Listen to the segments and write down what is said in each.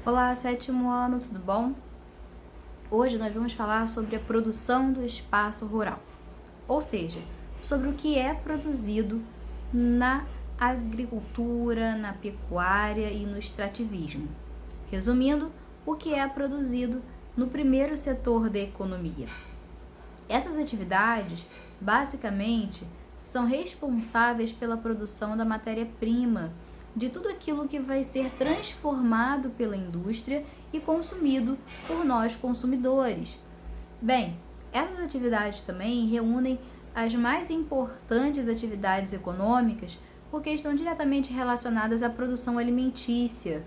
Olá, sétimo ano, tudo bom? Hoje nós vamos falar sobre a produção do espaço rural, ou seja, sobre o que é produzido na agricultura, na pecuária e no extrativismo. Resumindo, o que é produzido no primeiro setor da economia. Essas atividades, basicamente, são responsáveis pela produção da matéria-prima, de tudo aquilo que vai ser transformado pela indústria e consumido por nós consumidores. Bem, essas atividades também reúnem as mais importantes atividades econômicas porque estão diretamente relacionadas à produção alimentícia,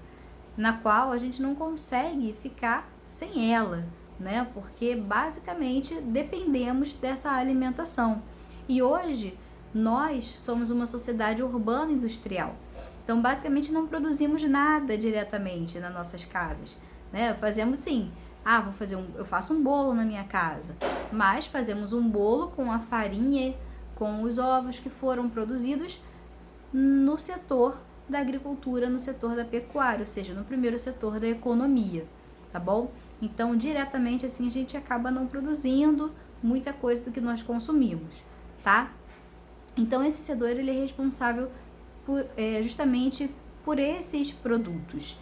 na qual a gente não consegue ficar sem ela, né? Porque basicamente dependemos dessa alimentação. E hoje nós somos uma sociedade urbana industrial. Então, basicamente não produzimos nada diretamente nas nossas casas, né? Fazemos sim. Eu faço um bolo na minha casa, mas fazemos um bolo com a farinha, com os ovos que foram produzidos no setor da agricultura, no setor da pecuária, ou seja, no primeiro setor da economia, tá bom? Então, diretamente assim, a gente acaba não produzindo muita coisa do que nós consumimos, tá? Então, esse setor ele é responsável justamente por esses produtos.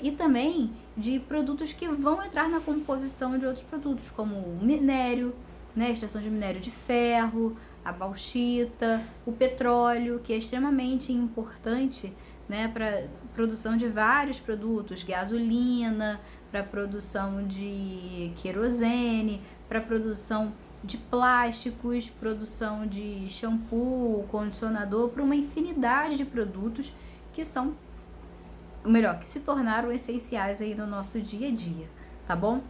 E também de produtos que vão entrar na composição de outros produtos, como o minério, né, a extração de minério de ferro, a bauxita, o petróleo, que é extremamente importante, né, para produção de vários produtos, gasolina, para produção de querosene, para produção de plásticos, produção de shampoo, condicionador, para uma infinidade de produtos que são, ou melhor, que se tornaram essenciais aí no nosso dia a dia, tá bom?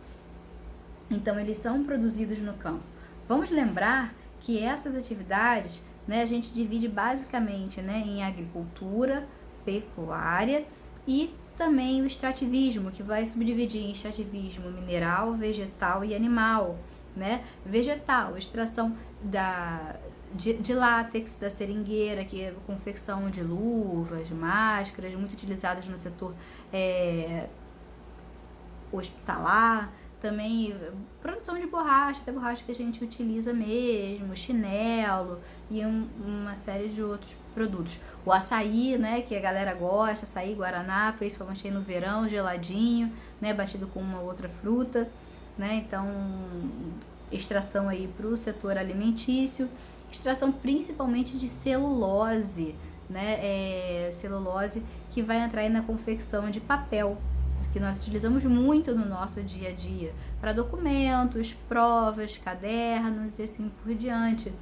Então, eles são produzidos no campo. Vamos lembrar que essas atividades, né, a gente divide basicamente, né, em agricultura, pecuária e também o extrativismo, que vai subdividir em extrativismo mineral, vegetal e animal, né? Vegetal, extração de látex da seringueira, que é a confecção de luvas, máscaras, muito utilizadas no setor hospitalar. Também produção de borracha, até borracha que a gente utiliza mesmo, chinelo e uma série de outros produtos. O açaí, né, que a galera gosta, açaí, guaraná, principalmente aí no verão, geladinho, né, batido com uma outra fruta, né, então extração aí para o setor alimentício, extração principalmente de celulose, né, celulose que vai entrar aí na confecção de papel, que nós utilizamos muito no nosso dia a dia, para documentos, provas, cadernos e assim por diante.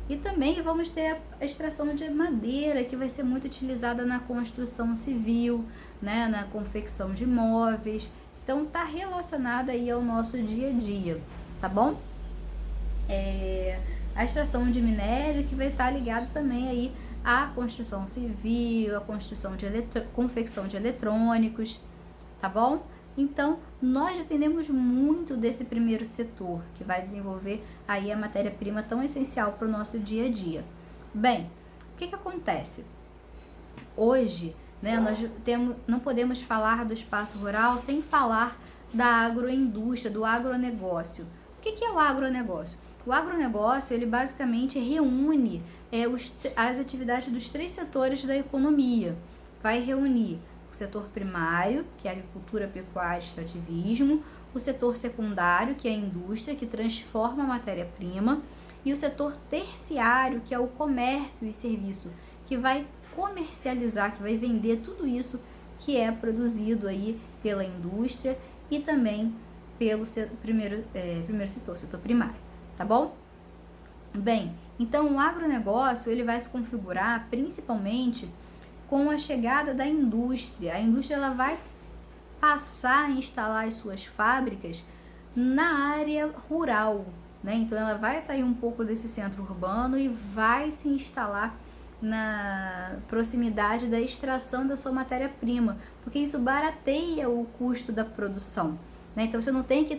E também vamos ter a extração de madeira, que vai ser muito utilizada na construção civil, né, na confecção de móveis. Então, está relacionada aí ao nosso dia a dia, tá bom? A extração de minério, que vai estar ligada também aí à construção civil, à construção de confecção de eletrônicos, tá bom? Então, nós dependemos muito desse primeiro setor, que vai desenvolver aí a matéria-prima tão essencial para o nosso dia a dia. Bem, o que acontece? Hoje, né, não podemos falar do espaço rural sem falar da agroindústria, do agronegócio. O que é o agronegócio? O agronegócio, ele basicamente reúne as atividades dos três setores da economia. Vai reunir o setor primário, que é a agricultura, pecuária e extrativismo, o setor secundário, que é a indústria, que transforma a matéria-prima, e o setor terciário, que é o comércio e serviço, que vai comercializar, que vai vender tudo isso que é produzido aí pela indústria e também pelo primeiro setor primário, tá bom? Bem, então o agronegócio ele vai se configurar principalmente com a chegada da indústria. A indústria ela vai passar a instalar as suas fábricas na área rural, né? Então ela vai sair um pouco desse centro urbano e vai se instalar na proximidade da extração da sua matéria-prima, porque isso barateia o custo da produção, né? Então você não tem que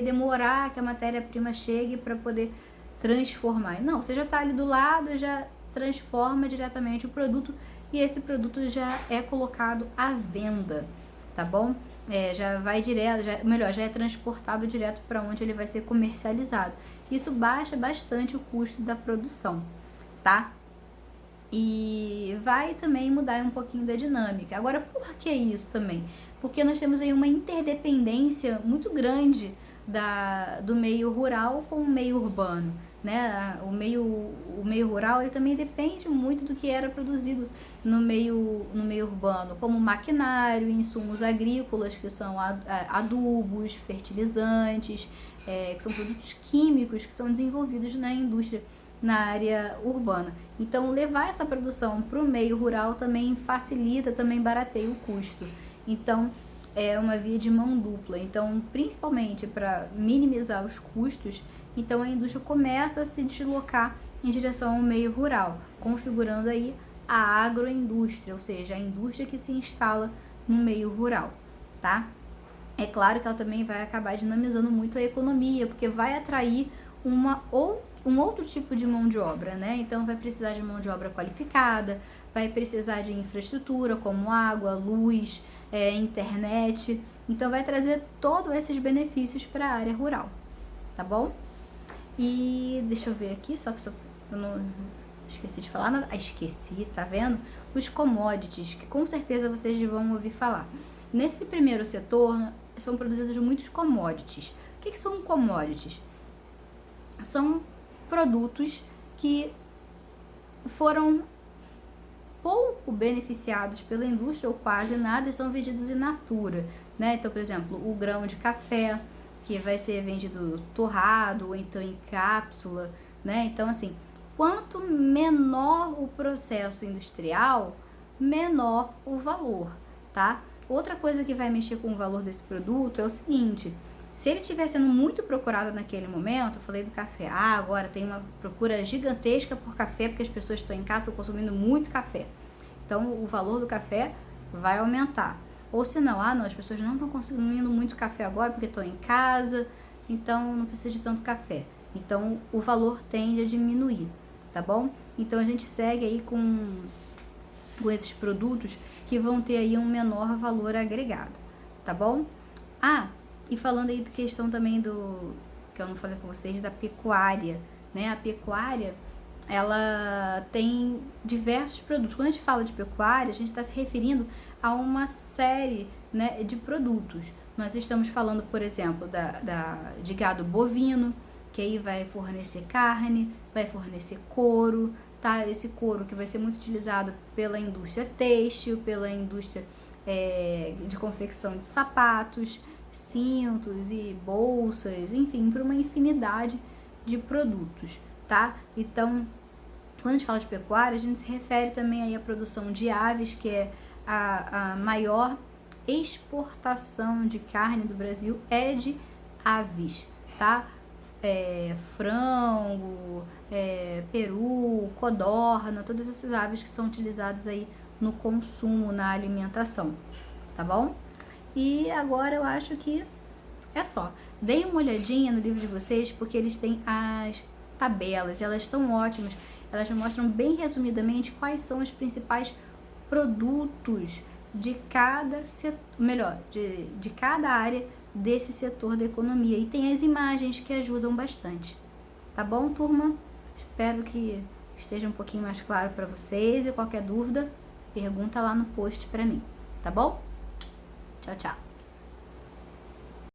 demorar que a matéria-prima chegue para poder transformar. Não, você já está ali do lado, já transforma diretamente o produto e esse produto já é colocado à venda, tá bom? Já vai direto, já é transportado direto para onde ele vai ser comercializado. Isso baixa bastante o custo da produção, tá? E vai também mudar um pouquinho da dinâmica. Agora, por que isso também? Porque nós temos aí uma interdependência muito grande do meio rural com o meio urbano, né? O meio rural ele também depende muito do que era produzido no meio urbano, como maquinário, insumos agrícolas, que são adubos, fertilizantes, que são produtos químicos que são desenvolvidos na indústria, na área urbana. Então, levar essa produção para o meio rural também facilita, também barateia o custo. Então, é uma via de mão dupla. Então, principalmente para minimizar os custos, então a indústria começa a se deslocar em direção ao meio rural, configurando aí a agroindústria, ou seja, a indústria que se instala no meio rural, tá? É claro que ela também vai acabar dinamizando muito a economia, porque vai atrair um outro tipo de mão de obra, né? Então vai precisar de mão de obra qualificada, vai precisar de infraestrutura como água, luz, internet. Então vai trazer todos esses benefícios para a área rural, tá bom? E deixa eu ver aqui, só que eu não esqueci de falar nada. Esqueci, tá vendo? Os commodities, que com certeza vocês vão ouvir falar. Nesse primeiro setor, são produzidos muitos commodities. O que são commodities? São produtos que foram pouco beneficiados pela indústria ou quase nada e são vendidos in natura, né? Então, por exemplo, o grão de café, que vai ser vendido torrado ou então em cápsula, né? Então, assim, quanto menor o processo industrial, menor o valor, tá? Outra coisa que vai mexer com o valor desse produto é o seguinte: se ele estiver sendo muito procurado naquele momento, eu falei do café, agora tem uma procura gigantesca por café, porque as pessoas estão em casa, estão consumindo muito café. Então, o valor do café vai aumentar. Ou se não, as pessoas não estão consumindo muito café agora, porque estão em casa, então não precisa de tanto café. Então, o valor tende a diminuir, tá bom? Então, a gente segue aí com esses produtos que vão ter aí um menor valor agregado, tá bom? E falando aí da questão também que eu não falei com vocês, da pecuária, né? A pecuária, ela tem diversos produtos. Quando a gente fala de pecuária, a gente está se referindo a uma série, né, de produtos. Nós estamos falando, por exemplo, de gado bovino, que aí vai fornecer carne, vai fornecer couro, tá? Esse couro que vai ser muito utilizado pela indústria têxtil, pela indústria de confecção de sapatos, cintos e bolsas, enfim, para uma infinidade de produtos, tá? Então, quando a gente fala de pecuária, a gente se refere também aí à produção de aves, que é a maior exportação de carne do Brasil é de aves, tá? Frango, peru, codorna, todas essas aves que são utilizadas aí no consumo, na alimentação, tá bom? E agora eu acho que é só. Deem uma olhadinha no livro de vocês, porque eles têm as tabelas, elas estão ótimas, elas mostram bem resumidamente quais são os principais produtos de cada setor, de cada área desse setor da economia. E tem as imagens que ajudam bastante. Tá bom, turma? Espero que esteja um pouquinho mais claro para vocês, e qualquer dúvida, pergunta lá no post para mim, tá bom? Tchau, tchau.